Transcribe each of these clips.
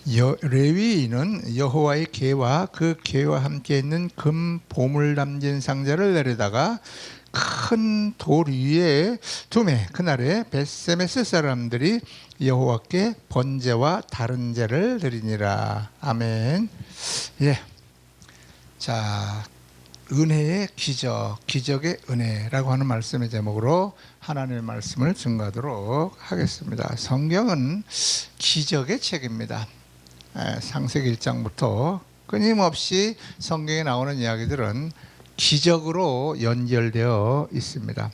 레위인은 여호와의 궤와 그 궤와 함께 있는 금 보물 담긴 상자를 내려다가 큰 돌 위에 두매. 그날에 벳세메스 사람들이 여호와께 번제와 다른 제를 드리니라. 아멘. 예. 자, 은혜의 기적, 기적의 은혜라고 하는 말씀의 제목으로 하나님의 말씀을 증거하도록 하겠습니다. 성경은 기적의 책입니다. 창세기 1장부터 끊임없이 성경에 나오는 이야기들은 기적으로 연결되어 있습니다.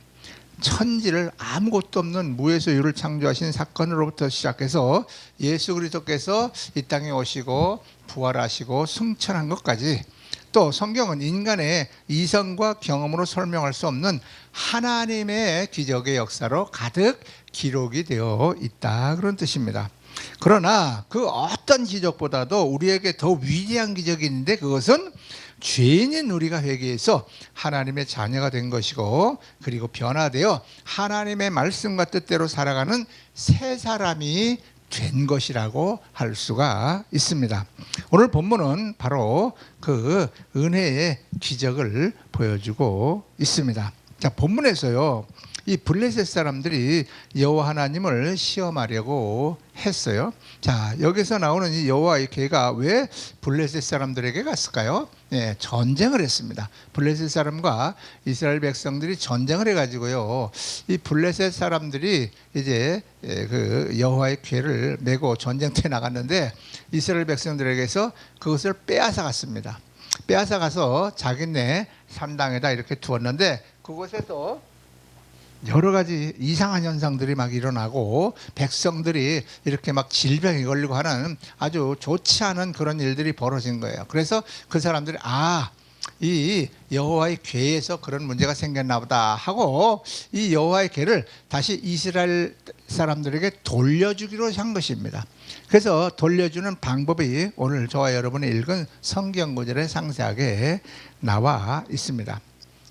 천지를 아무것도 없는 무에서 유를 창조하신 사건으로부터 시작해서 예수 그리스도께서 이 땅에 오시고 부활하시고 승천한 것까지, 또 성경은 인간의 이성과 경험으로 설명할 수 없는 하나님의 기적의 역사로 가득 기록이 되어 있다, 그런 뜻입니다. 그러나 그 어떤 기적보다도 우리에게 더 위대한 기적이 있는데, 그것은 죄인인 우리가 회개해서 하나님의 자녀가 된 것이고, 그리고 변화되어 하나님의 말씀과 뜻대로 살아가는 새 사람이 된 것이라고 할 수가 있습니다. 오늘 본문은 바로 그 은혜의 기적을 보여주고 있습니다. 자, 본문에서요, 이 블레셋 사람들이 여호와 하나님을 시험하려고 했어요. 자, 여기서 나오는 이 여호와의 궤가 왜 블레셋 사람들에게 갔을까요? 네, 전쟁을 했습니다. 블레셋 사람과 이스라엘 백성들이 전쟁을 해가지고요, 이 블레셋 사람들이 이제 그 여호와의 궤를 메고 전쟁터에 나갔는데, 이스라엘 백성들에게서 그것을 빼앗아 갔습니다. 빼앗아 가서 자기네 산당에다 이렇게 두었는데, 그곳에서 여러 가지 이상한 현상들이 막 일어나고 백성들이 이렇게 막 질병이 걸리고 하는 아주 좋지 않은 그런 일들이 벌어진 거예요. 그래서 그 사람들이 이 여호와의 궤에서 그런 문제가 생겼나 보다 하고, 이 여호와의 궤를 다시 이스라엘 사람들에게 돌려주기로 한 것입니다. 그래서 돌려주는 방법이 오늘 저와 여러분이 읽은 성경 구절에 상세하게 나와 있습니다.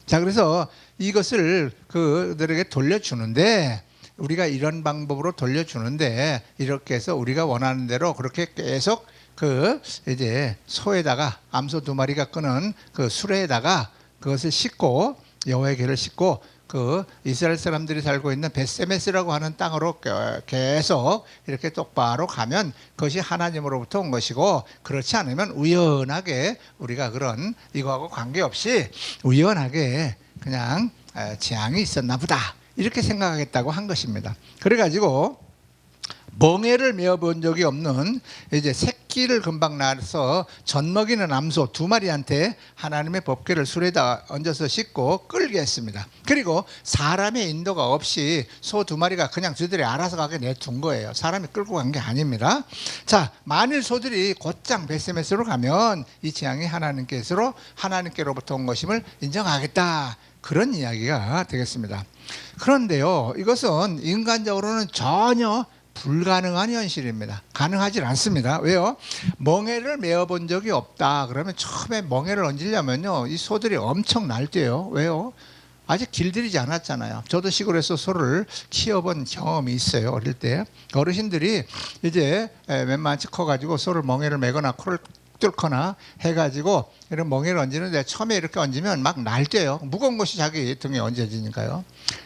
자, 그래서 이것을 그들에게 돌려주는데, 우리가 이런 방법으로 돌려주는데, 이렇게 해서 우리가 원하는 대로 그렇게 계속 그 이제 소에다가 암소 2마리가 끄는 그 수레에다가 그것을 싣고, 여호와의 궤를 싣고 그 이스라엘 사람들이 살고 있는 벳세메스라고 하는 땅으로 계속 이렇게 똑바로 가면 그것이 하나님으로부터 온 것이고, 그렇지 않으면 우연하게 우리가 그런 이거하고 관계없이 우연하게 그냥 재앙이 있었나 보다, 이렇게 생각하겠다고 한 것입니다. 그래가지고 멍에를 메어본 적이 없는 이제 새끼를 금방 낳아서 젖먹이는 암소 2마리한테 하나님의 법궤를 수레에다 얹어서 싣고 끌게 했습니다. 그리고 사람의 인도가 없이 소 2마리가 그냥 저들이 알아서 가게 내둔 거예요. 사람이 끌고 간 게 아닙니다. 자, 만일 소들이 곧장 벳세메스로 가면 이 재앙이 하나님께로부터 온 것임을 인정하겠다, 그런 이야기가 되겠습니다. 그런데요, 이것은 인간적으로는 전혀 불가능한 현실입니다. 가능하지 않습니다. 왜요? 멍에를 메어본 적이 없다 그러면 처음에 멍에를 얹으려면요, 이 소들이 엄청 날뛰어요. 왜요? 아직 길들이지 않았잖아요. 저도 시골에서 소를 키워본 경험이 있어요. 어릴 때 어르신들이 이제 웬만치 커가지고 소를 멍에를 메거나 코를 뚫거나 해가지고 이런 멍에를 얹는데, 처음에 이렇게 얹으면 막 날뛰어요. 무거운 것이 자기 등에 얹어지니까요.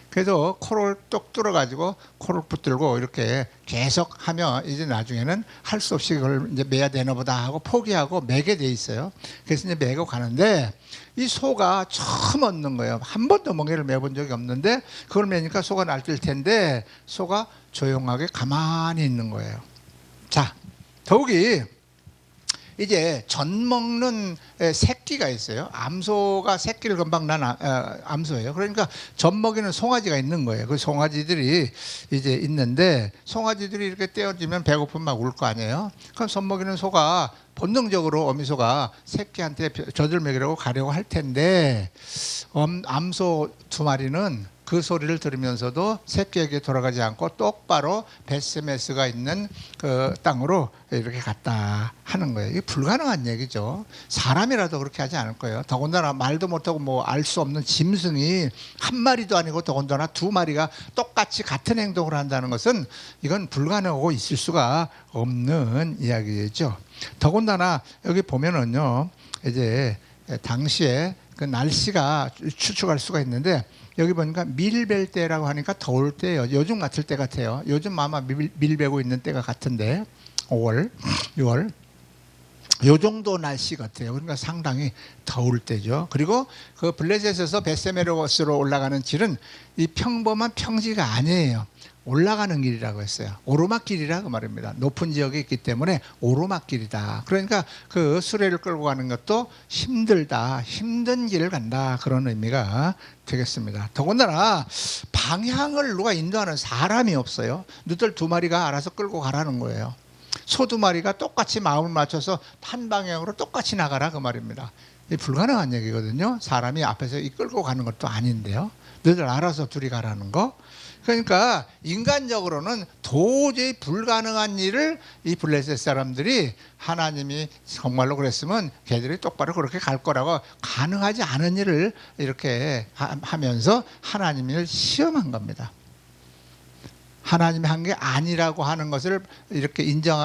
그래서 코를 뚝 뚫어가지고 코를 붙들고 이렇게 계속 하면 이제 나중에는 할 수 없이 그걸 이제 매야 되나 보다 하고 포기하고 매게 돼 있어요. 그래서 이제 매고 가는데, 이 소가 처음 얻는 거예요. 한 번도 멍에를 매본 적이 없는데, 그걸 매니까 소가 날뛸 텐데 소가 조용하게 가만히 있는 거예요. 자, 더욱이 이제 젖 먹는 새끼가 있어요. 암소가 새끼를 금방 낳은 암소예요. 그러니까 젖 먹이는 송아지가 있는 거예요. 그 송아지들이 이제 있는데, 송아지들이 이렇게 떼어지면 배고프면 막 울 거 아니에요. 그럼 젖 먹이는 소가 본능적으로 어미소가 새끼한테 젖을 먹이려고 가려고 할 텐데, 암소 2마리는 그 소리를 들으면서도 새끼에게 돌아가지 않고 똑바로 벳세메스가 있는 그 땅으로 이렇게 갔다 하는 거예요. 이게 불가능한 얘기죠. 사람이라도 그렇게 하지 않을 거예요. 더군다나 말도 못하고 뭐 알 수 없는 짐승이 한 마리도 아니고 더군다나 두 마리가 똑같이 같은 행동을 한다는 것은 이건 불가능하고 있을 수가 없는 이야기죠. 더군다나 여기 보면은요, 이제 당시에 그 날씨가 추측할 수가 있는데, 여기 보니까 밀벨 때라고 하니까 더울 때예요. 요즘 같을 때 같아요. 요즘 아마 밀베고 있는 때가 같은데 5월, 6월 요 정도 날씨 같아요. 그러니까 상당히 더울 때죠. 그리고 그 블레셋에서 벳세메스로 올라가는 길은 이 평범한 평지가 아니에요. 올라가는 길이라고 했어요. 오르막길이라고 말입니다. 높은 지역에 있기 때문에 오르막길이다. 그러니까 그 수레를 끌고 가는 것도 힘들다, 힘든 길을 간다, 그런 의미가 되겠습니다. 더군다나 방향을 누가 인도하는 사람이 없어요. 너들 두 마리가 알아서 끌고 가라는 거예요. 소 두 마리가 똑같이 마음을 맞춰서 한 방향으로 똑같이 나가라, 그 말입니다. 이게 불가능한 얘기거든요. 사람이 앞에서 이끌고 가는 것도 아닌데요. 너들 알아서 둘이 가라는 거. 그러니까 인간적으로는 도저히 불가능한 일을 이 블레셋 사람들이, 하나님이 정말로 그랬으면 걔들이 똑바로 그렇게 갈 거라고, 가능하지 않은 일을 이렇게 하면서 하나님을 시험한 겁니다. 하나님이 한 게 아니라고 하는 것을 이렇게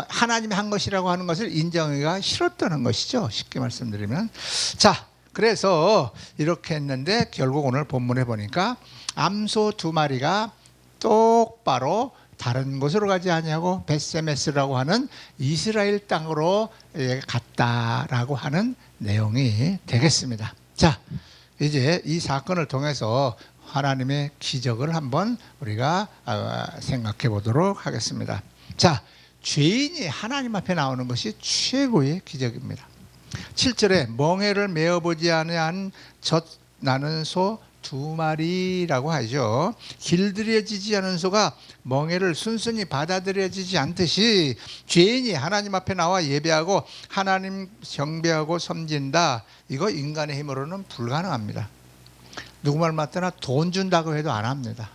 하나님이 한 것이라고 하는 것을 인정하기가 싫었다는 것이죠. 쉽게 말씀드리면. 자, 그래서 이렇게 했는데 결국 오늘 본문에 보니까 암소 두 마리가 똑바로 다른 곳으로 가지 아니하고 벳세메스라고 하는 이스라엘 땅으로 갔다라고 하는 내용이 되겠습니다. 자, 이제 이 사건을 통해서 하나님의 기적을 한번 우리가 생각해 보도록 하겠습니다. 자, 죄인이 하나님 앞에 나오는 것이 최고의 기적입니다. 7절에 멍에를 메어보지 아니한 젖 나는 소 두 마리라고 하죠. 길들여지지 않은 소가 멍에를 순순히 받아들여지지 않듯이 죄인이 하나님 앞에 나와 예배하고 하나님 경배하고 섬긴다. 이거 인간의 힘으로는 불가능합니다. 누구 말 맞다나 돈 준다고 해도 안 합니다.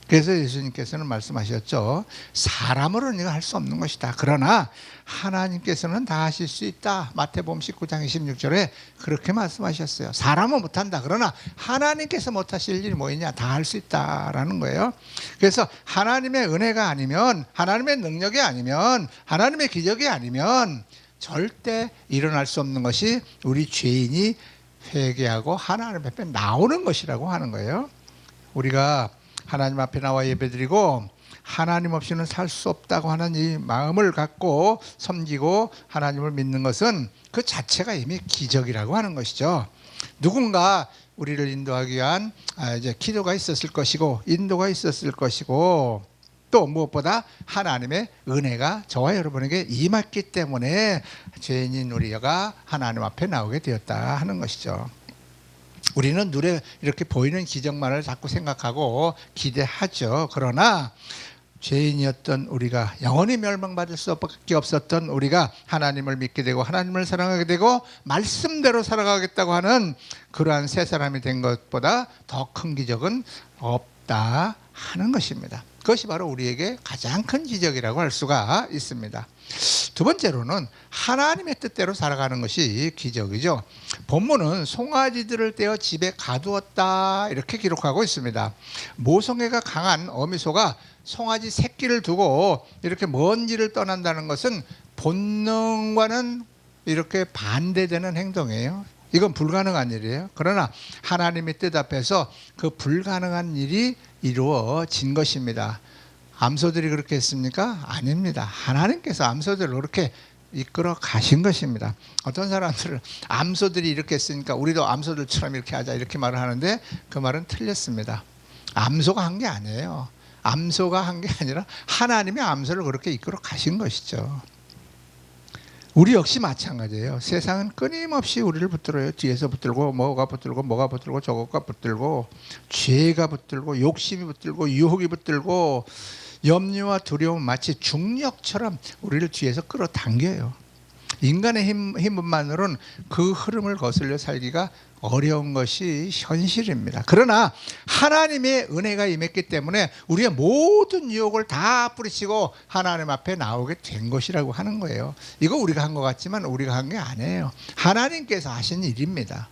그래서 예수님께서는 말씀하셨죠. 사람으로는 이거 할 수 없는 것이다. 그러나 하나님께서는 다 하실 수 있다. 마태복음 19장 26절에 그렇게 말씀하셨어요. 사람은 못한다. 그러나 하나님께서 못하실 일이 뭐 있냐. 다 할 수 있다라는 거예요. 그래서 하나님의 은혜가 아니면, 하나님의 능력이 아니면, 하나님의 기적이 아니면 절대 일어날 수 없는 것이 우리 죄인이 회개하고 하나님 앞에 나오는 것이라고 하는 거예요. 우리가 하나님 앞에 나와 예배드리고 하나님 없이는 살 수 없다고 하는 이 마음을 갖고 섬기고 하나님을 믿는 것은 그 자체가 이미 기적이라고 하는 것이죠. 누군가 우리를 인도하기 위한 이제 기도가 있었을 것이고 인도가 있었을 것이고, 또 무엇보다 하나님의 은혜가 저와 여러분에게 임했기 때문에 죄인인 우리가 하나님 앞에 나오게 되었다 하는 것이죠. 우리는 눈에 이렇게 보이는 기적만을 자꾸 생각하고 기대하죠. 그러나 죄인이었던 우리가, 영원히 멸망받을 수밖에 없었던 우리가 하나님을 믿게 되고 하나님을 사랑하게 되고 말씀대로 살아가겠다고 하는 그러한 새 사람이 된 것보다 더 큰 기적은 없다 하는 것입니다. 그것이 바로 우리에게 가장 큰 기적이라고 할 수가 있습니다. 두 번째로는 하나님의 뜻대로 살아가는 것이 기적이죠. 본문은 송아지들을 떼어 집에 가두었다 이렇게 기록하고 있습니다. 모성애가 강한 어미소가 송아지 새끼를 두고 이렇게 먼 길을 떠난다는 것은 본능과는 이렇게 반대되는 행동이에요. 이건 불가능한 일이에요. 그러나 하나님의 뜻 앞에서 그 불가능한 일이 이루어진 것입니다. 암소들이 그렇게 했습니까? 아닙니다. 하나님께서 암소들을 그렇게 이끌어 가신 것입니다. 어떤 사람들은 암소들이 이렇게 했으니까 우리도 암소들처럼 이렇게 하자 이렇게 말을 하는데 그 말은 틀렸습니다. 암소가 한 게 아니에요. 암소가 한 게 아니라 하나님이 암소를 그렇게 이끌어 가신 것이죠. 우리 역시 마찬가지예요. 세상은 끊임없이 우리를 붙들어요. 뒤에서 붙들고 뭐가 붙들고 저것과 붙들고 죄가 붙들고 욕심이 붙들고 유혹이 붙들고 염려와 두려움 마치 중력처럼 우리를 뒤에서 끌어당겨요. 인간의 힘만으로는 그 흐름을 거슬려 살기가 어려운 것이 현실입니다. 그러나 하나님의 은혜가 임했기 때문에 우리의 모든 유혹을 다 뿌리치고 하나님 앞에 나오게 된 것이라고 하는 거예요. 이거 우리가 한 것 같지만 우리가 한 게 아니에요. 하나님께서 하신 일입니다.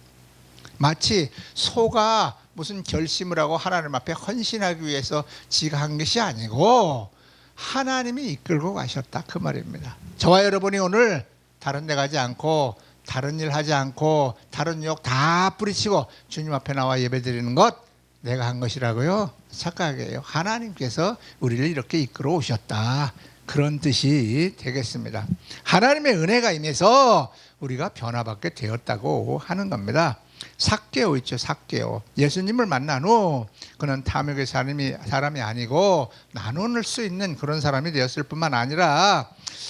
마치 소가 무슨 결심을 하고 하나님 앞에 헌신하기 위해서 지가 한 것이 아니고 하나님이 이끌고 가셨다, 그 말입니다. 저와 여러분이 오늘 다른 데 가지 않고 다른 일 하지 않고 다른 유혹 다 뿌리치고 주님 앞에 나와 예배드리는 것 내가 한 것이라고요? 착각이에요. 하나님께서 우리를 이렇게 이끌어 오셨다, 그런 뜻이 되겠습니다. 하나님의 은혜가 임해서 우리가 변화받게 되었다고 하는 겁니다. 삭개오 있죠, 삭개오. 예수님을 만난 후 그는 탐욕의 사람이 아니고 나눌 수 있는 그런 사람이 되었을 뿐만 아니라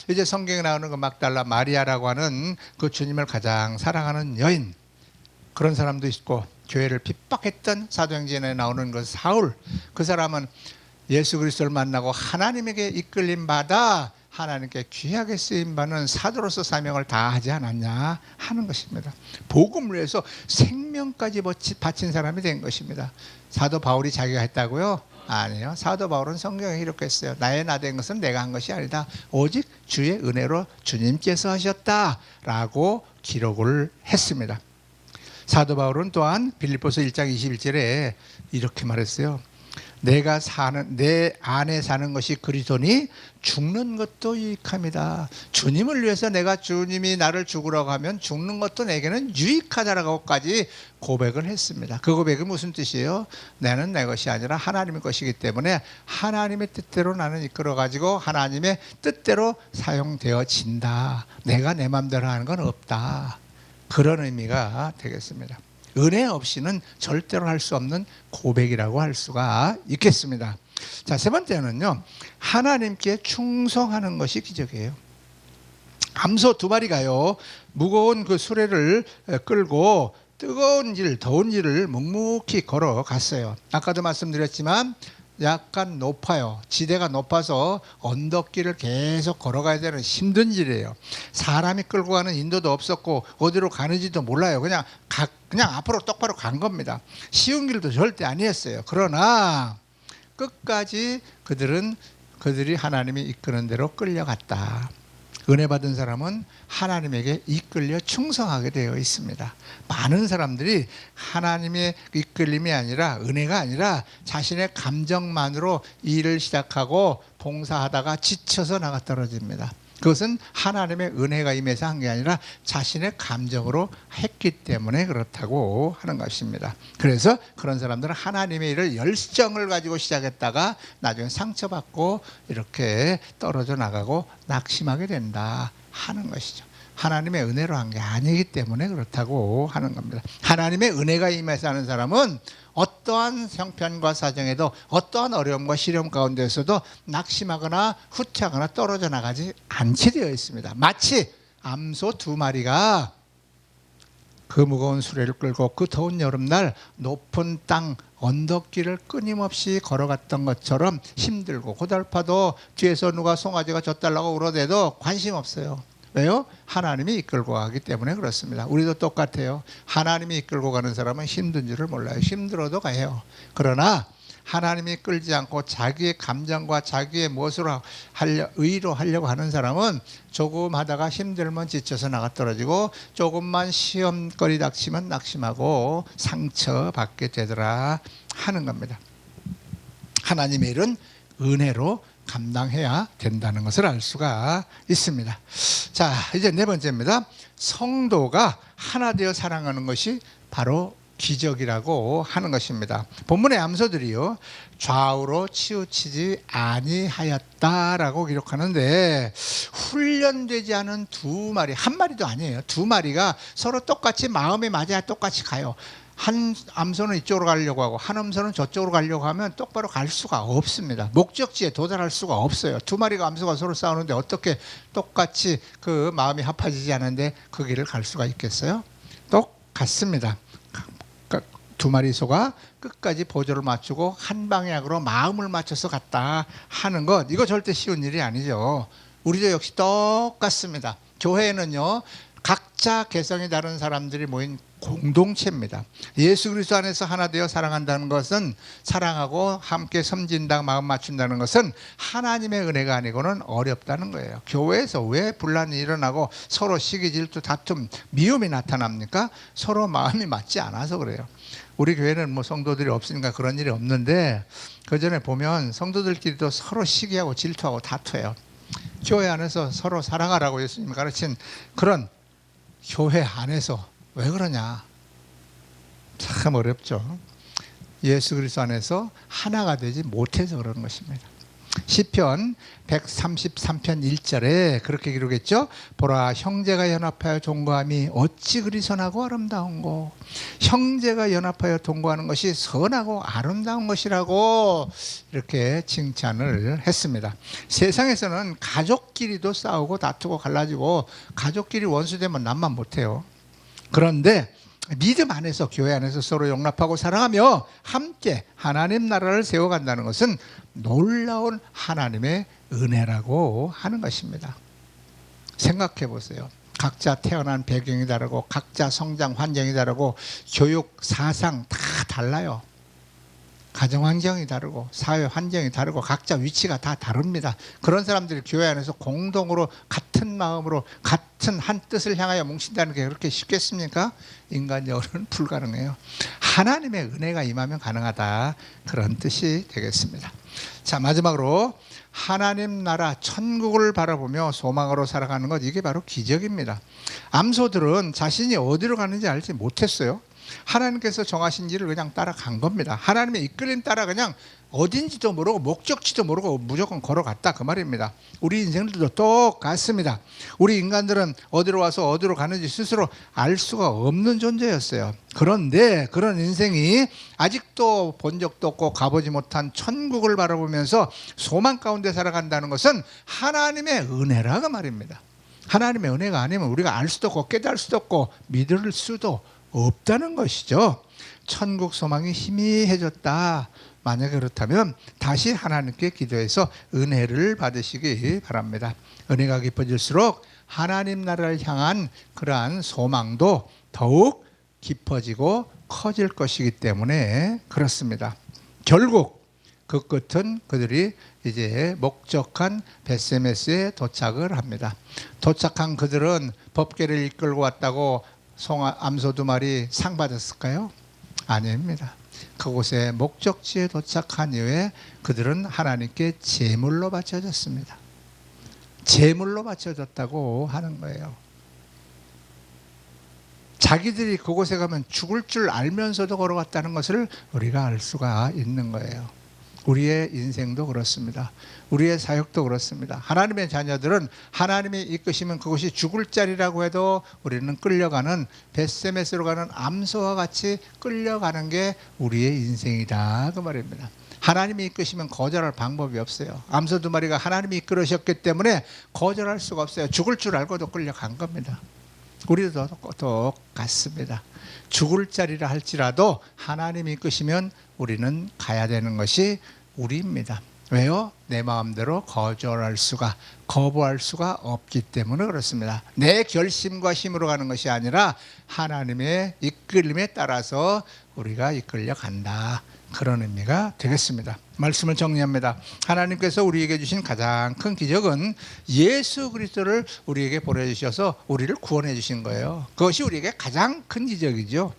이제 성경에 나오는 그 막달라 마리아라고 하는 그 주님을 가장 사랑하는 여인, 그런 사람도 있고, 교회를 핍박했던 사도행전에 나오는 그 사울, 그 사람은 예수 그리스도를 만나고 하나님에게 이끌림 받아 하나님께 귀하게 쓰임받는 사도로서 사명을 다하지 않았냐 하는 것입니다. 복음을 위해서 생명까지 바친 사람이 된 것입니다. 사도 바울이 자기가 했다고요? 아니요. 사도 바울은 성경에 이렇게 했어요. 나의 나 된 것은 내가 한 것이 아니다. 오직 주의 은혜로 주님께서 하셨다라고 기록을 했습니다. 사도 바울은 또한 빌립보서 1장 21절에 이렇게 말했어요. 내가 사는, 내 안에 사는 것이 그리스도니 죽는 것도 유익함이다. 주님을 위해서 내가 주님이 나를 죽으라고 하면 죽는 것도 내게는 유익하다라고까지 고백을 했습니다. 그 고백이 무슨 뜻이에요? 나는 내 것이 아니라 하나님의 것이기 때문에 하나님의 뜻대로 나는 이끌어가지고 하나님의 뜻대로 사용되어진다. 내가 내 맘대로 하는 건 없다. 그런 의미가 되겠습니다. 은혜 없이는 절대로 할 수 없는 고백이라고 할 수가 있겠습니다. 자, 세 번째는요, 하나님께 충성하는 것이 기적이에요. 암소 두 마리가요, 무거운 그 수레를 끌고 뜨거운 길, 더운 길을 묵묵히 걸어갔어요. 아까도 말씀드렸지만 약간 높아요. 지대가 높아서 언덕길을 계속 걸어가야 되는 힘든 길이에요. 사람이 끌고 가는 인도도 없었고 어디로 가는지도 몰라요. 그냥 앞으로 똑바로 간 겁니다. 쉬운 길도 절대 아니었어요. 그러나 끝까지 그들이 하나님이 이끄는 대로 끌려갔다. 은혜 받은 사람은 하나님에게 이끌려 충성하게 되어 있습니다. 많은 사람들이 하나님의 이끌림이 아니라, 은혜가 아니라 자신의 감정만으로 일을 시작하고 봉사하다가 지쳐서 나가 떨어집니다. 그것은 하나님의 은혜가 임해서 한 게 아니라 자신의 감정으로 했기 때문에 그렇다고 하는 것입니다. 그래서 그런 사람들은 하나님의 일을 열정을 가지고 시작했다가 나중에 상처받고 이렇게 떨어져 나가고 낙심하게 된다 하는 것이죠. 하나님의 은혜로 한 게 아니기 때문에 그렇다고 하는 겁니다. 하나님의 은혜가 임해서 하는 사람은 어떠한 형편과 사정에도, 어떠한 어려움과 시련 가운데서도 낙심하거나 후퇴하거나 떨어져 나가지 않게 되어 있습니다. 마치 암소 두 마리가 그 무거운 수레를 끌고 그 더운 여름날 높은 땅 언덕길을 끊임없이 걸어갔던 것처럼 힘들고 고달파도 뒤에서 누가 송아지가 젖달라고 울어대도 관심 없어요. 왜요? 하나님이 이끌고 가기 때문에 그렇습니다. 우리도 똑같아요. 하나님이 이끌고 가는 사람은 힘든 줄을 몰라요. 힘들어도 가요. 그러나 하나님이 끌지 않고 자기의 감정과 자기의 무엇으로 의로 하려고 하는 사람은 조금 하다가 힘들면 지쳐서 나가 떨어지고 조금만 시험거리 닥치면 낙심하고 상처받게 되더라 하는 겁니다. 하나님의 일은 은혜로 감당해야 된다는 것을 알 수가 있습니다. 자, 이제 네 번째입니다. 성도가 하나 되어 사랑하는 것이 바로 기적이라고 하는 것입니다. 본문의 암소들이요, 좌우로 치우치지 아니하였다라고 기록하는데, 훈련되지 않은 두 마리, 한 마리도 아니에요. 두 마리가 서로 똑같이 마음이 맞아야 똑같이 가요. 한 암소는 이쪽으로 가려고 하고 한 암소는 저쪽으로 가려고 하면 똑바로 갈 수가 없습니다. 목적지에 도달할 수가 없어요. 두 마리가 암소가 서로 싸우는데 어떻게 똑같이 그 마음이 합해지지 않은데 그 길을 갈 수가 있겠어요? 똑같습니다. 두 마리 소가 끝까지 보조를 맞추고 한 방향으로 마음을 맞춰서 갔다 하는 것, 이거 절대 쉬운 일이 아니죠. 우리도 역시 똑같습니다. 교회는요, 각자 개성이 다른 사람들이 모인 공동체입니다. 예수 그리스도 안에서 하나 되어 사랑한다는 것은, 사랑하고 함께 섬진다, 마음 맞춘다는 것은 하나님의 은혜가 아니고는 어렵다는 거예요. 교회에서 왜 분란이 일어나고 서로 시기 질투 다툼 미움이 나타납니까? 서로 마음이 맞지 않아서 그래요. 우리 교회는 뭐 성도들이 없으니까 그런 일이 없는데, 그 전에 보면 성도들끼리도 서로 시기하고 질투하고 다투어요. 교회 안에서 서로 사랑하라고 예수님이 가르친 그런 교회 안에서 왜 그러냐? 참 어렵죠. 예수 그리스도 안에서 하나가 되지 못해서 그런 것입니다. 시편 133편 1절에 그렇게 기록했죠. 보라, 형제가 연합하여 동거함이 어찌 그리 선하고 아름다운고. 형제가 연합하여 동거하는 것이 선하고 아름다운 것이라고 이렇게 칭찬을 했습니다. 세상에서는 가족끼리도 싸우고 다투고 갈라지고 가족끼리 원수되면 남만 못해요. 그런데 믿음 안에서, 교회 안에서 서로 용납하고 사랑하며 함께 하나님 나라를 세워간다는 것은 놀라운 하나님의 은혜라고 하는 것입니다. 생각해 보세요. 각자 태어난 배경이 다르고 각자 성장 환경이 다르고 교육 사상 다 달라요. 가정 환경이 다르고 사회 환경이 다르고 각자 위치가 다 다릅니다. 그런 사람들이 교회 안에서 공동으로 같은 마음으로 같은 한 뜻을 향하여 뭉친다는 게 그렇게 쉽겠습니까? 인간적으로는 불가능해요. 하나님의 은혜가 임하면 가능하다, 그런 뜻이 되겠습니다. 자, 마지막으로 하나님 나라 천국을 바라보며 소망으로 살아가는 것, 이게 바로 기적입니다. 암소들은 자신이 어디로 가는지 알지 못했어요. 하나님께서 정하신 길을 그냥 따라간 겁니다. 하나님의 이끌림 따라 그냥 어딘지도 모르고 목적지도 모르고 무조건 걸어갔다, 그 말입니다. 우리 인생들도 똑같습니다. 우리 인간들은 어디로 와서 어디로 가는지 스스로 알 수가 없는 존재였어요. 그런데 그런 인생이 아직도 본 적도 없고 가보지 못한 천국을 바라보면서 소망 가운데 살아간다는 것은 하나님의 은혜라고 말입니다. 하나님의 은혜가 아니면 우리가 알 수도 없고 깨달을 수도 없고 믿을 수도 없다는 것이죠. 천국 소망이 희미해졌다. 만약에 그렇다면 다시 하나님께 기도해서 은혜를 받으시기 바랍니다. 은혜가 깊어질수록 하나님 나라를 향한 그러한 소망도 더욱 깊어지고 커질 것이기 때문에 그렇습니다. 결국 그 끝은 그들이 이제 목적한 벳세메스에 도착을 합니다. 도착한 그들은 법궤를 이끌고 왔다고 암소 2마리 상 받았을까요? 아닙니다. 그곳에 목적지에 도착한 이후에 그들은 하나님께 제물로 바쳐졌습니다. 제물로 바쳐졌다고 하는 거예요. 자기들이 그곳에 가면 죽을 줄 알면서도 걸어갔다는 것을 우리가 알 수가 있는 거예요. 우리의 인생도 그렇습니다. 우리의 사역도 그렇습니다. 하나님의 자녀들은 하나님이 이끄시면 그것이 죽을 자리라고 해도 우리는 끌려가는, 벳세메스로 가는 암소와 같이 끌려가는 게 우리의 인생이다, 그 말입니다. 하나님이 이끄시면 거절할 방법이 없어요. 암소 2마리가 하나님이 이끌으셨기 때문에 거절할 수가 없어요. 죽을 줄 알고도 끌려간 겁니다. 우리도 똑같습니다. 죽을 자리라 할지라도 하나님이 이끄시면 우리는 가야 되는 것이 우리입니다. 왜요? 내 마음대로 거절할 수가, 거부할 수가 없기 때문에 그렇습니다. 내 결심과 힘으로 가는 것이 아니라 하나님의 이끌림에 따라서 우리가 이끌려 간다, 그런 의미가 되겠습니다. 말씀을 정리합니다. 하나님께서 우리에게 주신 가장 큰 기적은 예수 그리스도를 우리에게 보내주셔서 우리를 구원해 주신 거예요. 그것이 우리에게 가장 큰 기적이죠.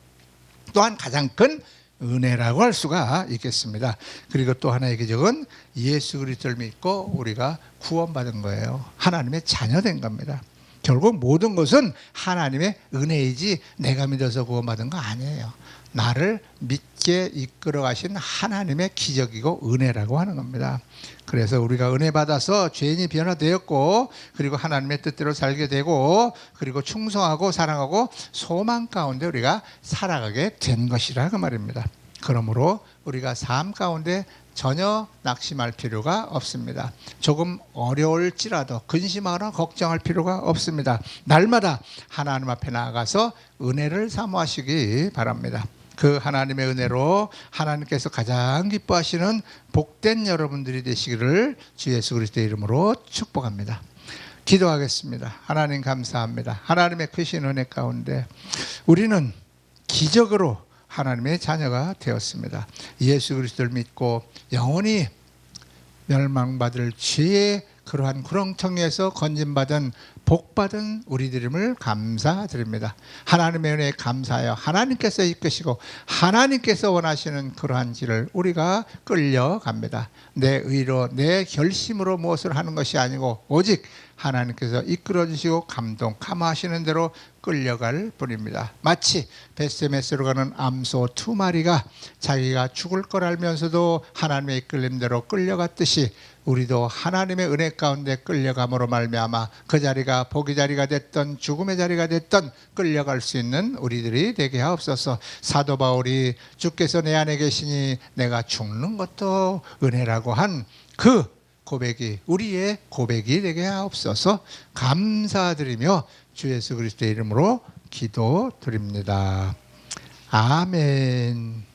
또한 가장 큰 은혜라고 할 수가 있겠습니다. 그리고 또 하나의 기적은 예수 그리스도를 믿고 우리가 구원받은 거예요. 하나님의 자녀된 겁니다. 결국 모든 것은 하나님의 은혜이지 내가 믿어서 구원받은 거 아니에요. 나를 믿게 이끌어 가신 하나님의 기적이고 은혜라고 하는 겁니다. 그래서 우리가 은혜 받아서 죄인이 변화되었고, 그리고 하나님의 뜻대로 살게 되고, 그리고 충성하고 사랑하고 소망 가운데 우리가 살아가게 된 것이라 그 말입니다. 그러므로 우리가 삶 가운데 전혀 낙심할 필요가 없습니다. 조금 어려울지라도 근심하거나 걱정할 필요가 없습니다. 날마다 하나님 앞에 나아가서 은혜를 사모하시기 바랍니다. 그 하나님의 은혜로 하나님께서 가장 기뻐하시는 복된 여러분들이 되시기를 주 예수 그리스도의 이름으로 축복합니다. 기도하겠습니다. 하나님 감사합니다. 하나님의 크신 은혜 가운데 우리는 기적으로 하나님의 자녀가 되었습니다. 예수 그리스도를 믿고 영원히 멸망받을 죄의 그러한 구렁텅이에서 건진받은 복받은 우리들임을 감사드립니다. 하나님의 은혜에 감사하여 하나님께서 이끄시고 하나님께서 원하시는 그러한 길을 우리가 끌려갑니다. 내 의로 내 결심으로 무엇을 하는 것이 아니고 오직 하나님께서 이끌어 주시고 감동하시는 대로 끌려갈 뿐입니다. 마치 벳세메스로 가는 암소 2마리가 자기가 죽을 걸 알면서도 하나님의 이끌림대로 끌려갔듯이 우리도 하나님의 은혜 가운데 끌려감으로 말미암아 그 자리가 복의 자리가 됐던 죽음의 자리가 됐던 끌려갈 수 있는 우리들이 되게 하옵소서. 사도 바울이 주께서 내 안에 계시니 내가 죽는 것도 은혜라고 한 그 고백이 우리의 고백이 되게 하옵소서. 감사드리며 주 예수 그리스도의 이름으로 기도드립니다. 아멘.